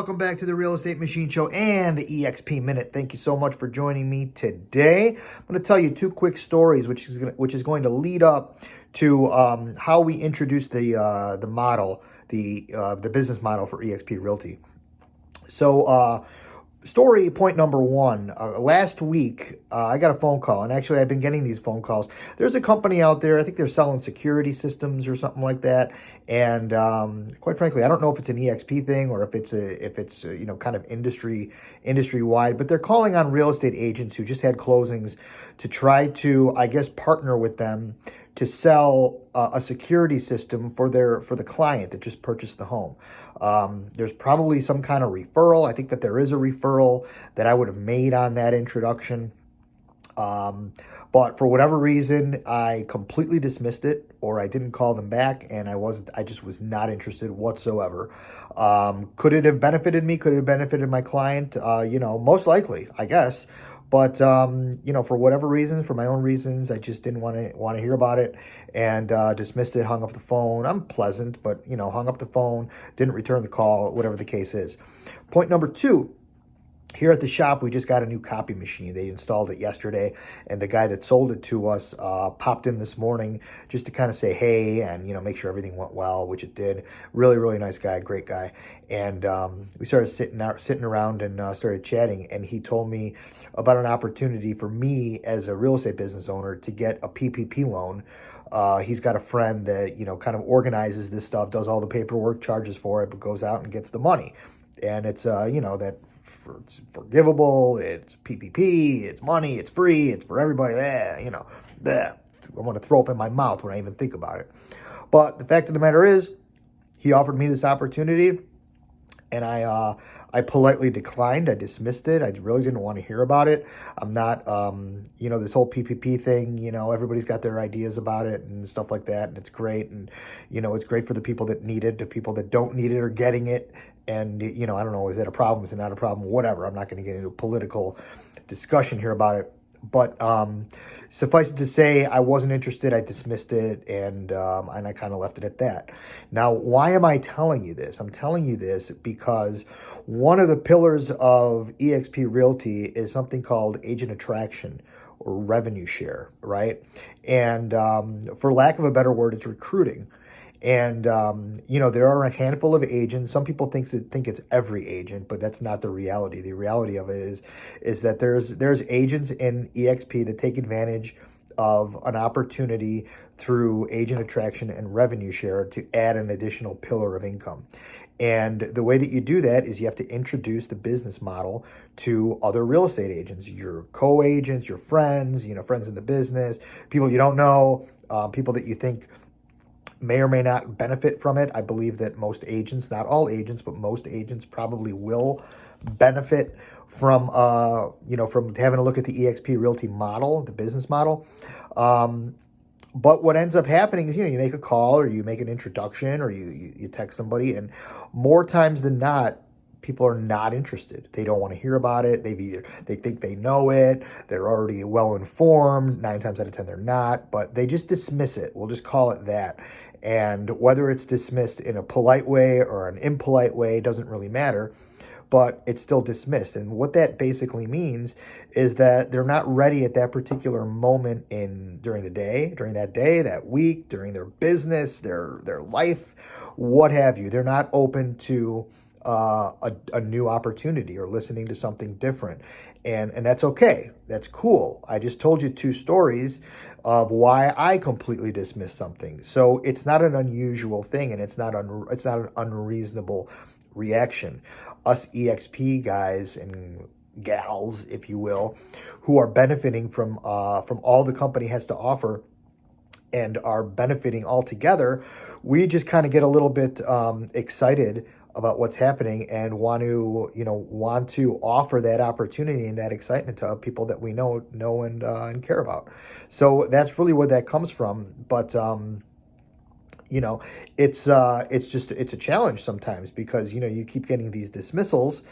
welcome back to the Real Estate Machine Show and the eXp Minute. Thank you so much for joining me today. I'm going to tell you two quick stories, which is going to lead up to how we introduce the model, the business model for eXp Realty. So, story point number one. Last week, I got a phone call, and actually I've been getting these phone calls. There's a company out there, I think they're selling security systems or something like that. And quite frankly, I don't know if it's an eXp thing or if it's kind of industry wide, but they're calling on real estate agents who just had closings to try to, I guess, partner with them to sell a security system for the client that just purchased the home. There's probably some kind of referral. I think that there is a referral that I would have made on that introduction. But for whatever reason, I completely dismissed it, or I didn't call them back, and I just was not interested whatsoever. Could it have benefited me? Could it have benefited my client? Most likely, I guess. But for whatever reasons, for my own reasons, I just didn't want to hear about it, and dismissed it, hung up the phone. I'm pleasant, but hung up the phone, didn't return the call, whatever the case is. Point number two. Here at the shop, we just got a new copy machine. They installed it yesterday, and the guy that sold it to us popped in this morning just to kind of say hey and make sure everything went well, which it did. Really, really nice guy, great guy. And we started sitting around and started chatting, and he told me about an opportunity for me as a real estate business owner to get a PPP loan. He's got a friend that kind of organizes this stuff, does all the paperwork, charges for it, but goes out and gets the money. And it's it's forgivable, it's PPP, it's money, it's free, it's for everybody. I want to throw up in my mouth when I even think about it. But the fact of the matter is, he offered me this opportunity, and I politely declined. I dismissed it. I really didn't want to hear about it. I'm not, this whole PPP thing, everybody's got their ideas about it and stuff like that, and it's great. And, it's great for the people that need it. The people that don't need it are getting it. And, I don't know, is it a problem? Is it not a problem? Whatever. I'm not going to get into a political discussion here about it. But suffice it to say, I wasn't interested. I dismissed it, and I kind of left it at that. Now, why am I telling you this? I'm telling you this because one of the pillars of eXp Realty is something called agent attraction or revenue share, right? And for lack of a better word, it's recruiting. And, there are a handful of agents. Some people think it's every agent, but that's not the reality. The reality of it is that there's agents in eXp that take advantage of an opportunity through agent attraction and revenue share to add an additional pillar of income. And the way that you do that is you have to introduce the business model to other real estate agents, your co-agents, your friends, friends in the business, people you don't know, people that you think may or may not benefit from it. I believe that most agents, not all agents, but most agents probably will benefit from from having a look at the eXp Realty model, the business model. But what ends up happening is, you make a call or you make an introduction or you text somebody, and more times than not, people are not interested. They don't want to hear about it. They think they know it. They're already well informed. 9 times out of 10, they're not, but they just dismiss it. We'll just call it that. And whether it's dismissed in a polite way or an impolite way doesn't really matter, but it's still dismissed. And what that basically means is that they're not ready at that particular moment during that day, that week, during their business, their life, what have you. They're not open to a new opportunity or listening to something different. And that's okay. That's cool. I just told you 2 stories of why I completely dismissed something. So it's not an unusual thing, and it's not an unreasonable reaction. Us eXp guys and gals, if you will, who are benefiting from all the company has to offer and are benefiting all together, we just kind of get a little bit excited about what's happening and want to offer that opportunity and that excitement to people that we know and care about. So that's really where that comes from. But it's a challenge sometimes because you keep getting these dismissals,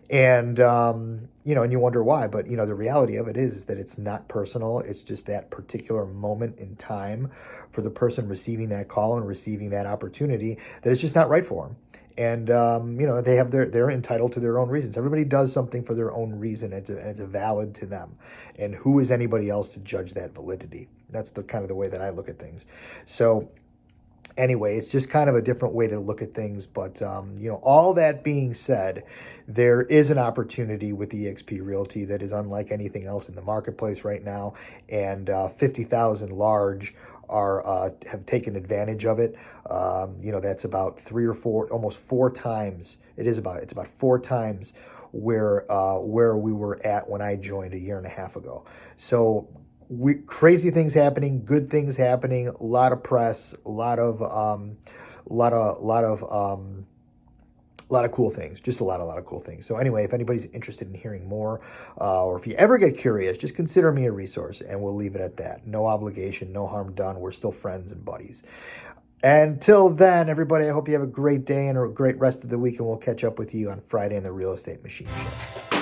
and and you wonder why. But the reality of it is that it's not personal. It's just that particular moment in time for the person receiving that call and receiving that opportunity that it's just not right for them. And they have they're entitled to their own reasons. Everybody does something for their own reason, and it's valid to them. And who is anybody else to judge that validity? That's the kind of the way that I look at things. So anyway, it's just kind of a different way to look at things. But, all that being said, there is an opportunity with eXp Realty that is unlike anything else in the marketplace right now. And 50,000 large have taken advantage of it. That's about 3 or 4, almost 4 times. It's about 4 times where we were at when I joined a year and a half ago. So crazy things happening, good things happening, a lot of press, a lot of cool things, just a lot of cool things. So anyway, if anybody's interested in hearing more, or if you ever get curious, just consider me a resource, and we'll leave it at that. No obligation, no harm done. We're still friends and buddies. Until then, everybody, I hope you have a great day and a great rest of the week, and we'll catch up with you on Friday in the Real Estate Machine Show.